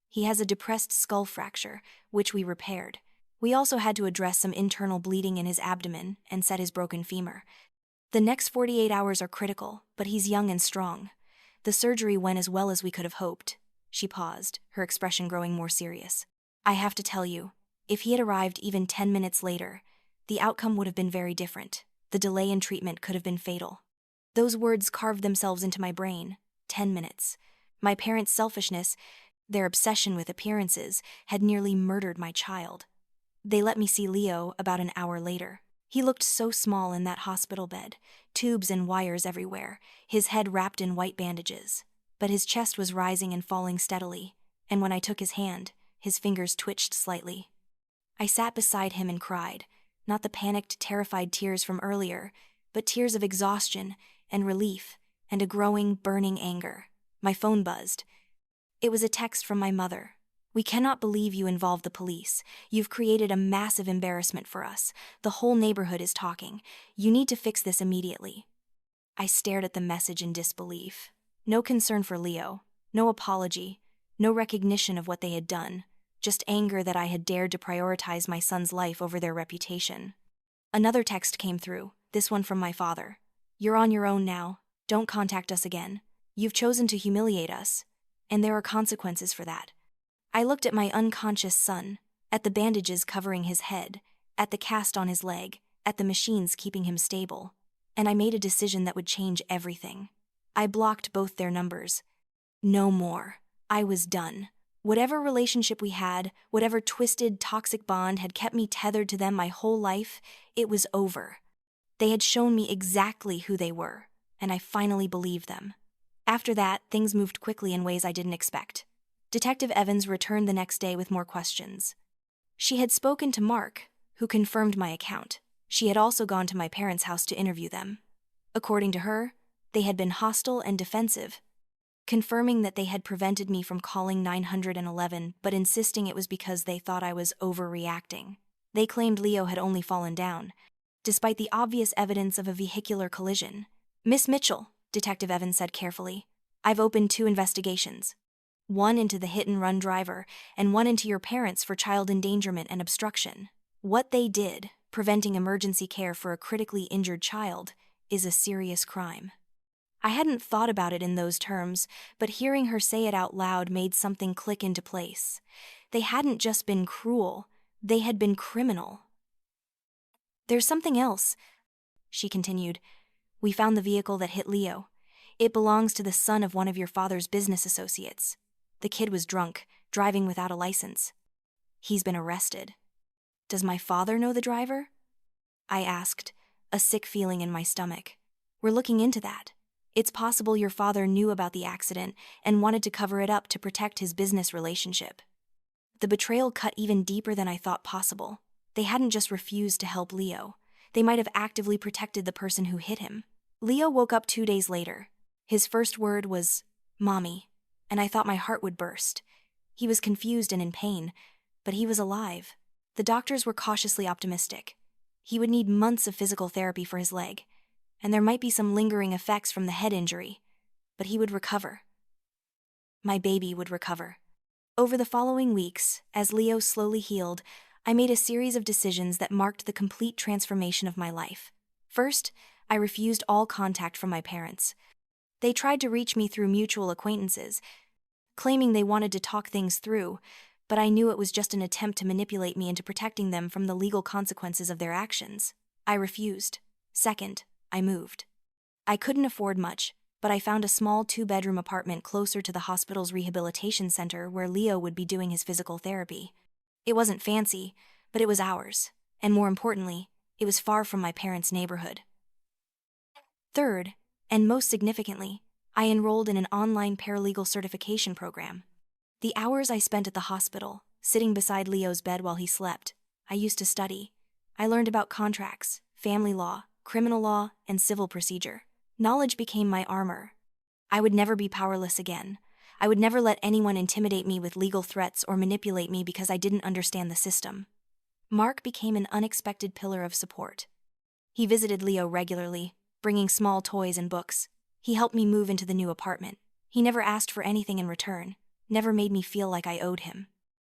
He has a depressed skull fracture, which we repaired. We also had to address some internal bleeding in his abdomen and set his broken femur. The next 48 hours are critical, but he's young and strong. The surgery went as well as we could have hoped. She paused, her expression growing more serious. I have to tell you, if he had arrived even 10 minutes later, the outcome would have been very different. The delay in treatment could have been fatal. Those words carved themselves into my brain. 10 minutes. My parents' selfishness, their obsession with appearances, had nearly murdered my child. They let me see Leo about an hour later. He looked so small in that hospital bed, tubes and wires everywhere, his head wrapped in white bandages. But his chest was rising and falling steadily, and when I took his hand, his fingers twitched slightly. I sat beside him and cried, not the panicked, terrified tears from earlier, but tears of exhaustion and relief and a growing, burning anger. My phone buzzed. It was a text from my mother. We cannot believe you involved the police. You've created a massive embarrassment for us. The whole neighborhood is talking. You need to fix this immediately. I stared at the message in disbelief. No concern for Leo, no apology, no recognition of what they had done, just anger that I had dared to prioritize my son's life over their reputation. Another text came through, this one from my father. You're on your own now. Don't contact us again. You've chosen to humiliate us, and there are consequences for that. I looked at my unconscious son, at the bandages covering his head, at the cast on his leg, at the machines keeping him stable, and I made a decision that would change everything. I blocked both their numbers. No more. I was done. Whatever relationship we had, whatever twisted, toxic bond had kept me tethered to them my whole life, it was over. They had shown me exactly who they were, and I finally believed them. After that, things moved quickly in ways I didn't expect. Detective Evans returned the next day with more questions. She had spoken to Mark, who confirmed my account. She had also gone to my parents' house to interview them. According to her, they had been hostile and defensive, confirming that they had prevented me from calling 911 but insisting it was because they thought I was overreacting. They claimed Leo had only fallen down, despite the obvious evidence of a vehicular collision. Miss Mitchell, Detective Evans said carefully, I've opened 2 investigations. One into the hit-and-run driver, and one into your parents for child endangerment and obstruction. What they did, preventing emergency care for a critically injured child, is a serious crime. I hadn't thought about it in those terms, but hearing her say it out loud made something click into place. They hadn't just been cruel, they had been criminal. There's something else, she continued. We found the vehicle that hit Leo. It belongs to the son of one of your father's business associates. The kid was drunk, driving without a license. He's been arrested. Does my father know the driver? I asked, a sick feeling in my stomach. We're looking into that. It's possible your father knew about the accident and wanted to cover it up to protect his business relationship. The betrayal cut even deeper than I thought possible. They hadn't just refused to help Leo. They might have actively protected the person who hit him. Leo woke up 2 days later. His first word was, "Mommy," and I thought my heart would burst. He was confused and in pain, but he was alive. The doctors were cautiously optimistic. He would need months of physical therapy for his leg, and there might be some lingering effects from the head injury, but he would recover. My baby would recover. Over the following weeks, as Leo slowly healed, I made a series of decisions that marked the complete transformation of my life. First, I refused all contact from my parents. They tried to reach me through mutual acquaintances, claiming they wanted to talk things through, but I knew it was just an attempt to manipulate me into protecting them from the legal consequences of their actions. I refused. Second, I moved. I couldn't afford much, but I found a small 2-bedroom apartment closer to the hospital's rehabilitation center where Leo would be doing his physical therapy. It wasn't fancy, but it was ours, and more importantly, it was far from my parents' neighborhood. Third, and most significantly, I enrolled in an online paralegal certification program. The hours I spent at the hospital, sitting beside Leo's bed while he slept, I used to study. I learned about contracts, family law, criminal law, and civil procedure. Knowledge became my armor. I would never be powerless again. I would never let anyone intimidate me with legal threats or manipulate me because I didn't understand the system. Mark became an unexpected pillar of support. He visited Leo regularly, bringing small toys and books. He helped me move into the new apartment. He never asked for anything in return, never made me feel like I owed him.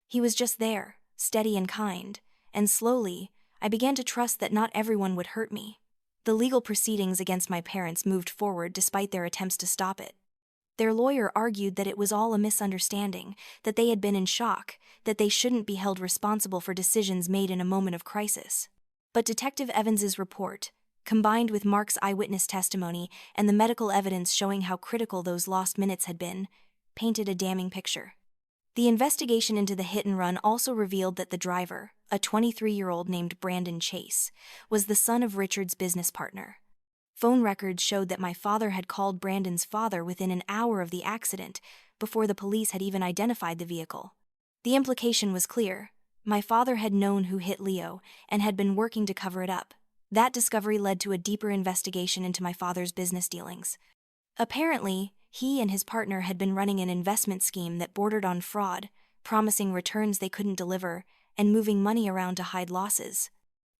He was just there, steady and kind, and slowly, I began to trust that not everyone would hurt me. The legal proceedings against my parents moved forward despite their attempts to stop it. Their lawyer argued that it was all a misunderstanding, that they had been in shock, that they shouldn't be held responsible for decisions made in a moment of crisis. But Detective Evans's report, combined with Mark's eyewitness testimony and the medical evidence showing how critical those lost minutes had been, painted a damning picture. The investigation into the hit-and-run also revealed that the driver, a 23-year-old named Brandon Chase, was the son of Richard's business partner. Phone records showed that my father had called Brandon's father within an hour of the accident, before the police had even identified the vehicle. The implication was clear. My father had known who hit Leo and had been working to cover it up. That discovery led to a deeper investigation into my father's business dealings. Apparently, he and his partner had been running an investment scheme that bordered on fraud, promising returns they couldn't deliver, and moving money around to hide losses.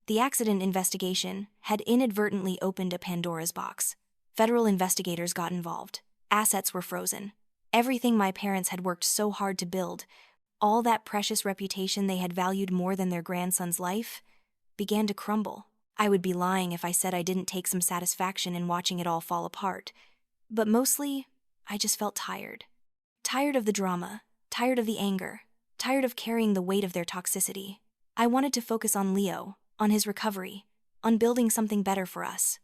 The accident investigation had inadvertently opened a Pandora's box. Federal investigators got involved. Assets were frozen. Everything my parents had worked so hard to build, all that precious reputation they had valued more than their grandson's life, began to crumble. I would be lying if I said I didn't take some satisfaction in watching it all fall apart. But mostly, I just felt tired. Tired of the drama, tired of the anger, tired of carrying the weight of their toxicity. I wanted to focus on Leo, on his recovery, on building something better for us.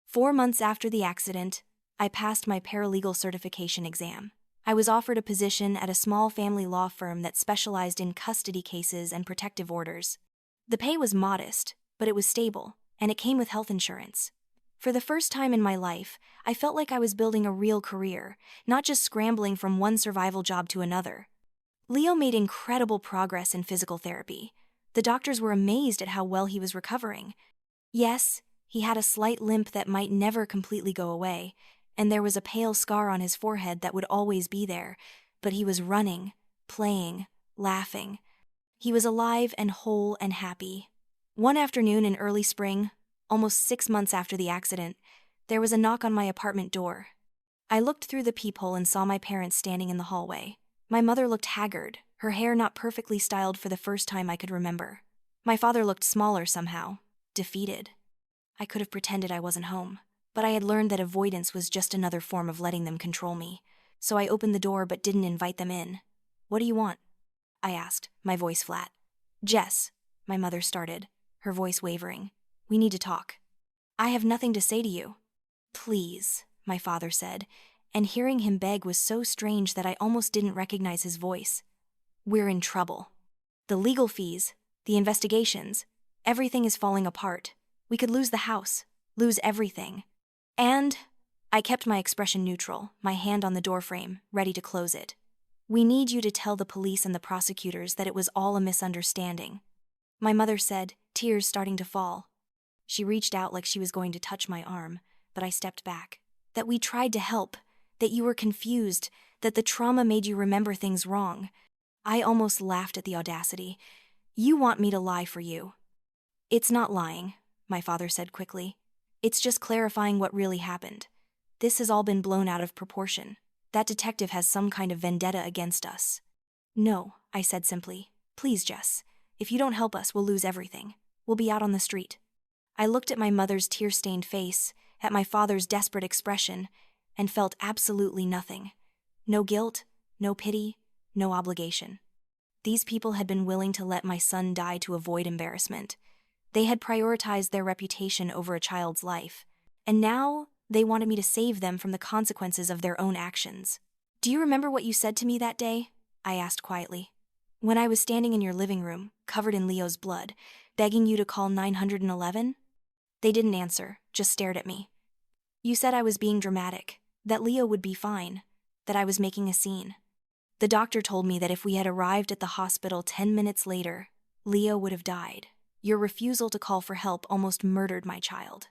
4 months after the accident, I passed my paralegal certification exam. I was offered a position at a small family law firm that specialized in custody cases and protective orders. The pay was modest, but it was stable, and it came with health insurance. For the first time in my life, I felt like I was building a real career, not just scrambling from one survival job to another. Leo made incredible progress in physical therapy. The doctors were amazed at how well he was recovering. Yes, he had a slight limp that might never completely go away, and there was a pale scar on his forehead that would always be there, but he was running, playing, laughing. He was alive and whole and happy. One afternoon in early spring, almost 6 months after the accident, there was a knock on my apartment door. I looked through the peephole and saw my parents standing in the hallway. My mother looked haggard, her hair not perfectly styled for the first time I could remember. My father looked smaller somehow, defeated. I could have pretended I wasn't home, but I had learned that avoidance was just another form of letting them control me. So I opened the door but didn't invite them in. "What do you want?" I asked, my voice flat. "Jess," my mother started, her voice wavering. "We need to talk." "I have nothing to say to you." "Please," my father said, and hearing him beg was so strange that I almost didn't recognize his voice. "We're in trouble. The legal fees, the investigations, everything is falling apart. We could lose the house, lose everything. And," I kept my expression neutral, my hand on the doorframe, ready to close it, "we need you to tell the police and the prosecutors that it was all a misunderstanding." My mother said, tears starting to fall. She reached out like she was going to touch my arm, but I stepped back. "That we tried to help, that you were confused, that the trauma made you remember things wrong." I almost laughed at the audacity. "You want me to lie for you." "It's not lying," my father said quickly. "It's just clarifying what really happened. This has all been blown out of proportion. That detective has some kind of vendetta against us." "No," I said simply. "Please, Jess. If you don't help us, we'll lose everything. We'll be out on the street." I looked at my mother's tear-stained face, at my father's desperate expression, and felt absolutely nothing. No guilt, no pity, no obligation. These people had been willing to let my son die to avoid embarrassment. They had prioritized their reputation over a child's life. And now, they wanted me to save them from the consequences of their own actions. "Do you remember what you said to me that day?" I asked quietly. "When I was standing in your living room, covered in Leo's blood, begging you to call 911? They didn't answer, just stared at me. "You said I was being dramatic, that Leo would be fine, that I was making a scene. The doctor told me that if we had arrived at the hospital 10 minutes later, Leo would have died. Your refusal to call for help almost murdered my child."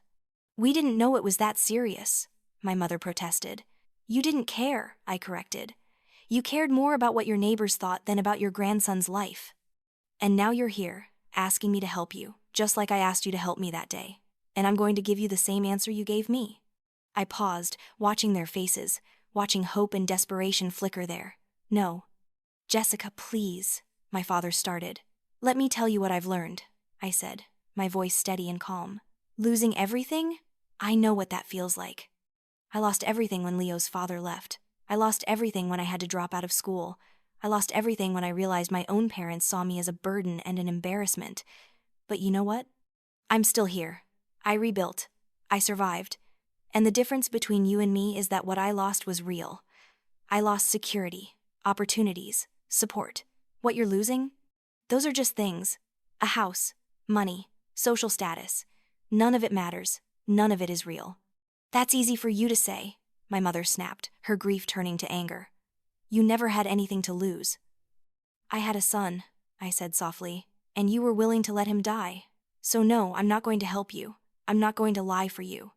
"We didn't know it was that serious," my mother protested. "You didn't care," I corrected. "You cared more about what your neighbors thought than about your grandson's life. And now you're here, asking me to help you, just like I asked you to help me that day. And I'm going to give you the same answer you gave me." I paused, watching their faces, watching hope and desperation flicker there. No. Jessica, please, my father started. Let me tell you what I've learned, I said, my voice steady and calm. Losing everything? I know what that feels like. I lost everything when Leo's father left. I lost everything when I had to drop out of school. I lost everything when I realized my own parents saw me as a burden and an embarrassment. But you know what? I'm still here. I rebuilt. I survived. And the difference between you and me is that what I lost was real. I lost security, opportunities, support. What you're losing? Those are just things. A house, money, social status. None of it matters. None of it is real. That's easy for you to say, my mother snapped, her grief turning to anger. You never had anything to lose. I had a son, I said softly, and you were willing to let him die. So no, I'm not going to help you. I'm not going to lie for you.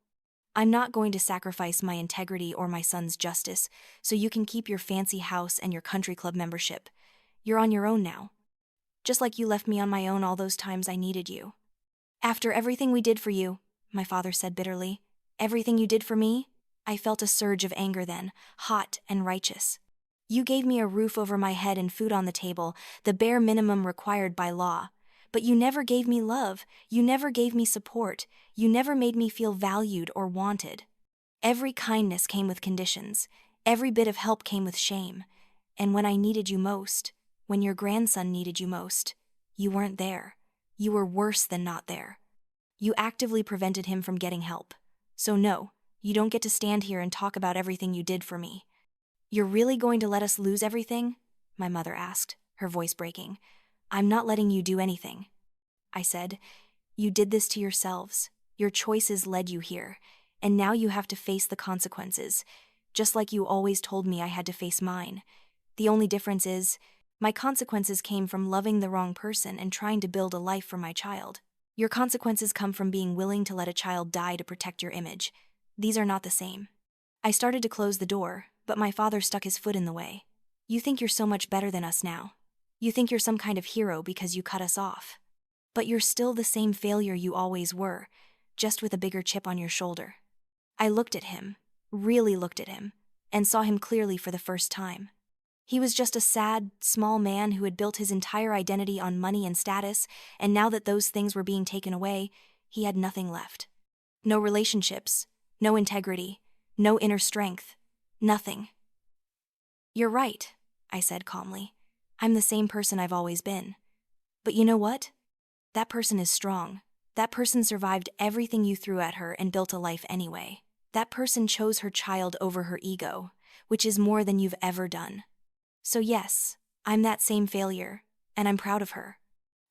I'm not going to sacrifice my integrity or my son's justice so you can keep your fancy house and your country club membership. You're on your own now. Just like you left me on my own all those times I needed you. After everything we did for you, my father said bitterly, everything you did for me, I felt a surge of anger then, hot and righteous. You gave me a roof over my head and food on the table, the bare minimum required by law. But you never gave me love, you never gave me support, you never made me feel valued or wanted. Every kindness came with conditions, every bit of help came with shame. And when I needed you most, when your grandson needed you most, you weren't there. You were worse than not there. You actively prevented him from getting help. So no, you don't get to stand here and talk about everything you did for me. You're really going to let us lose everything? My mother asked, her voice breaking. I'm not letting you do anything. I said, you did this to yourselves. Your choices led you here, and now you have to face the consequences, just like you always told me I had to face mine. The only difference is, my consequences came from loving the wrong person and trying to build a life for my child. Your consequences come from being willing to let a child die to protect your image. These are not the same. I started to close the door, but my father stuck his foot in the way. You think you're so much better than us now. You think you're some kind of hero because you cut us off. But you're still the same failure you always were, just with a bigger chip on your shoulder. I looked at him, really looked at him, and saw him clearly for the first time. He was just a sad, small man who had built his entire identity on money and status, and now that those things were being taken away, he had nothing left. No relationships, no integrity, no inner strength, nothing. You're right, I said calmly. I'm the same person I've always been. But you know what? That person is strong. That person survived everything you threw at her and built a life anyway. That person chose her child over her ego, which is more than you've ever done. So yes, I'm that same failure, and I'm proud of her.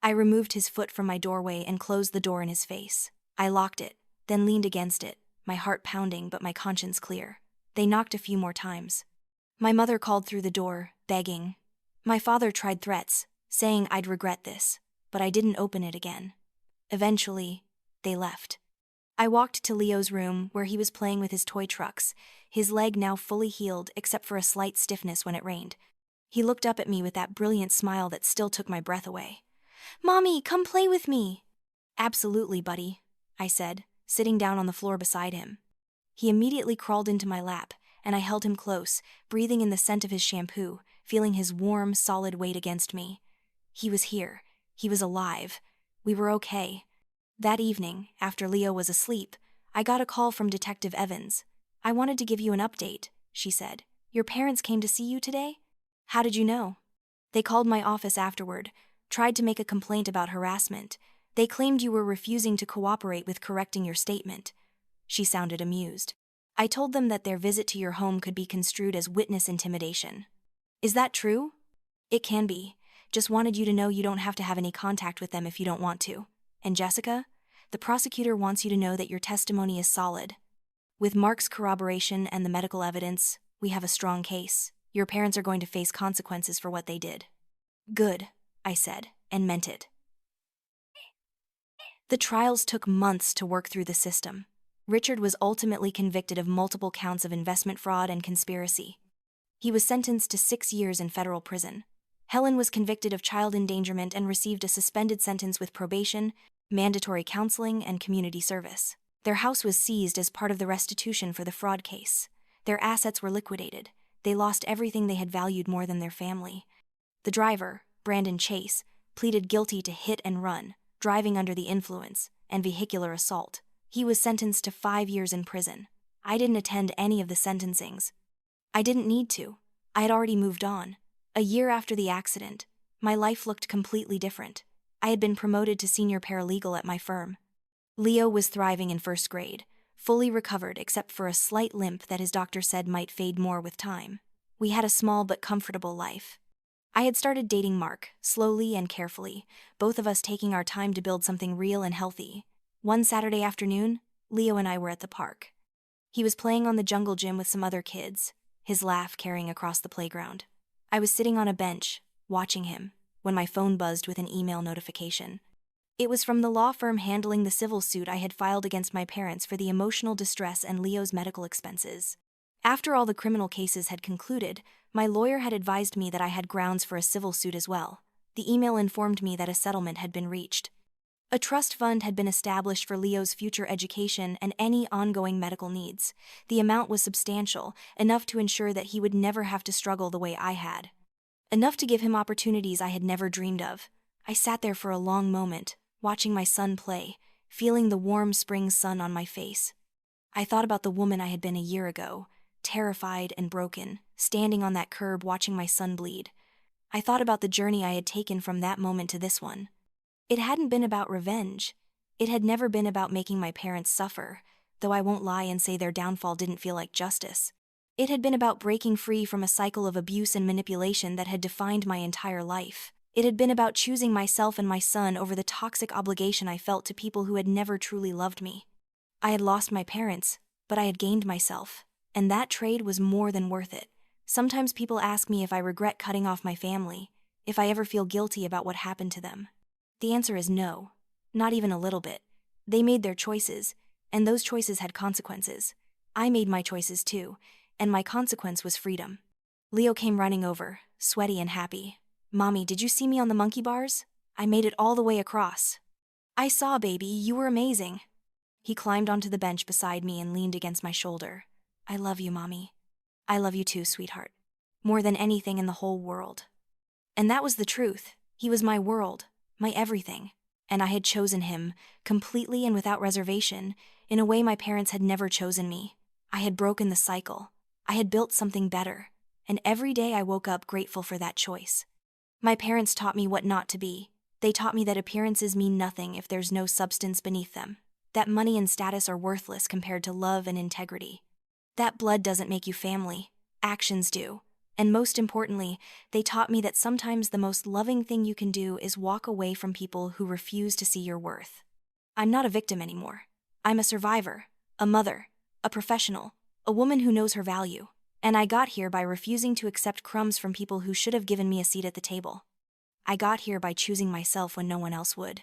I removed his foot from my doorway and closed the door in his face. I locked it, then leaned against it, my heart pounding but my conscience clear. They knocked a few more times. My mother called through the door, begging. My father tried threats, saying I'd regret this, but I didn't open it again. Eventually, they left. I walked to Leo's room where he was playing with his toy trucks, his leg now fully healed except for a slight stiffness when it rained. He looked up at me with that brilliant smile that still took my breath away. Mommy, come play with me. Absolutely, buddy, I said, sitting down on the floor beside him. He immediately crawled into my lap, and I held him close, breathing in the scent of his shampoo, feeling his warm, solid weight against me. He was here. He was alive. We were okay. That evening, after Leo was asleep, I got a call from Detective Evans. I wanted to give you an update, she said. Your parents came to see you today? How did you know? They called my office afterward, tried to make a complaint about harassment. They claimed you were refusing to cooperate with correcting your statement. She sounded amused. I told them that their visit to your home could be construed as witness intimidation. Is that true? It can be. Just wanted you to know you don't have to have any contact with them if you don't want to. And Jessica, the prosecutor wants you to know that your testimony is solid. With Mark's corroboration and the medical evidence, we have a strong case. Your parents are going to face consequences for what they did. Good, I said, and meant it. The trials took months to work through the system. Richard was ultimately convicted of multiple counts of investment fraud and conspiracy. He was sentenced to 6 years in federal prison. Helen was convicted of child endangerment and received a suspended sentence with probation, mandatory counseling, and community service. Their house was seized as part of the restitution for the fraud case. Their assets were liquidated. They lost everything they had valued more than their family. The driver, Brandon Chase, pleaded guilty to hit and run, driving under the influence, and vehicular assault. He was sentenced to 5 years in prison. I didn't attend any of the sentencings. I didn't need to. I had already moved on. A year after the accident, my life looked completely different. I had been promoted to senior paralegal at my firm. Leo was thriving in first grade, fully recovered except for a slight limp that his doctor said might fade more with time. We had a small but comfortable life. I had started dating Mark, slowly and carefully, both of us taking our time to build something real and healthy. One Saturday afternoon, Leo and I were at the park. He was playing on the jungle gym with some other kids, his laugh carrying across the playground. I was sitting on a bench, watching him, when my phone buzzed with an email notification. It was from the law firm handling the civil suit I had filed against my parents for the emotional distress and Leo's medical expenses. After all the criminal cases had concluded, my lawyer had advised me that I had grounds for a civil suit as well. The email informed me that a settlement had been reached. A trust fund had been established for Leo's future education and any ongoing medical needs. The amount was substantial, enough to ensure that he would never have to struggle the way I had. Enough to give him opportunities I had never dreamed of. I sat there for a long moment, watching my son play, feeling the warm spring sun on my face. I thought about the woman I had been a year ago, terrified and broken, standing on that curb watching my son bleed. I thought about the journey I had taken from that moment to this one. It hadn't been about revenge. It had never been about making my parents suffer, though I won't lie and say their downfall didn't feel like justice. It had been about breaking free from a cycle of abuse and manipulation that had defined my entire life. It had been about choosing myself and my son over the toxic obligation I felt to people who had never truly loved me. I had lost my parents, but I had gained myself, and that trade was more than worth it. Sometimes people ask me if I regret cutting off my family, if I ever feel guilty about what happened to them. The answer is no, not even a little bit. They made their choices, and those choices had consequences. I made my choices too, and my consequence was freedom. Leo came running over, sweaty and happy. "Mommy, did you see me on the monkey bars? I made it all the way across." "I saw, baby, you were amazing." He climbed onto the bench beside me and leaned against my shoulder. "I love you, Mommy." "I love you too, sweetheart. More than anything in the whole world." And that was the truth. He was my world, my everything. And I had chosen him, completely and without reservation, in a way my parents had never chosen me. I had broken the cycle. I had built something better. And every day I woke up grateful for that choice. My parents taught me what not to be. They taught me that appearances mean nothing if there's no substance beneath them. That money and status are worthless compared to love and integrity. That blood doesn't make you family. Actions do. And most importantly, they taught me that sometimes the most loving thing you can do is walk away from people who refuse to see your worth. I'm not a victim anymore. I'm a survivor, a mother, a professional, a woman who knows her value. And I got here by refusing to accept crumbs from people who should have given me a seat at the table. I got here by choosing myself when no one else would.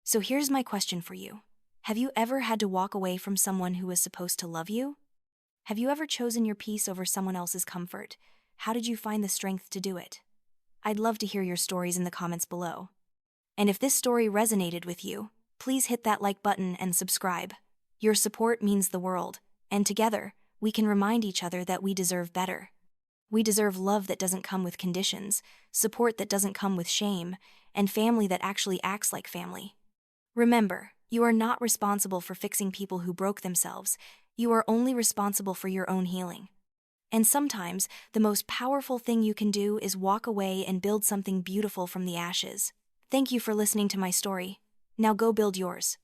So here's my question for you. Have you ever had to walk away from someone who was supposed to love you? Have you ever chosen your peace over someone else's comfort? How did you find the strength to do it? I'd love to hear your stories in the comments below. And if this story resonated with you, please hit that like button and subscribe. Your support means the world, and together, we can remind each other that we deserve better. We deserve love that doesn't come with conditions, support that doesn't come with shame, and family that actually acts like family. Remember, you are not responsible for fixing people who broke themselves. You are only responsible for your own healing. And sometimes, the most powerful thing you can do is walk away and build something beautiful from the ashes. Thank you for listening to my story. Now go build yours.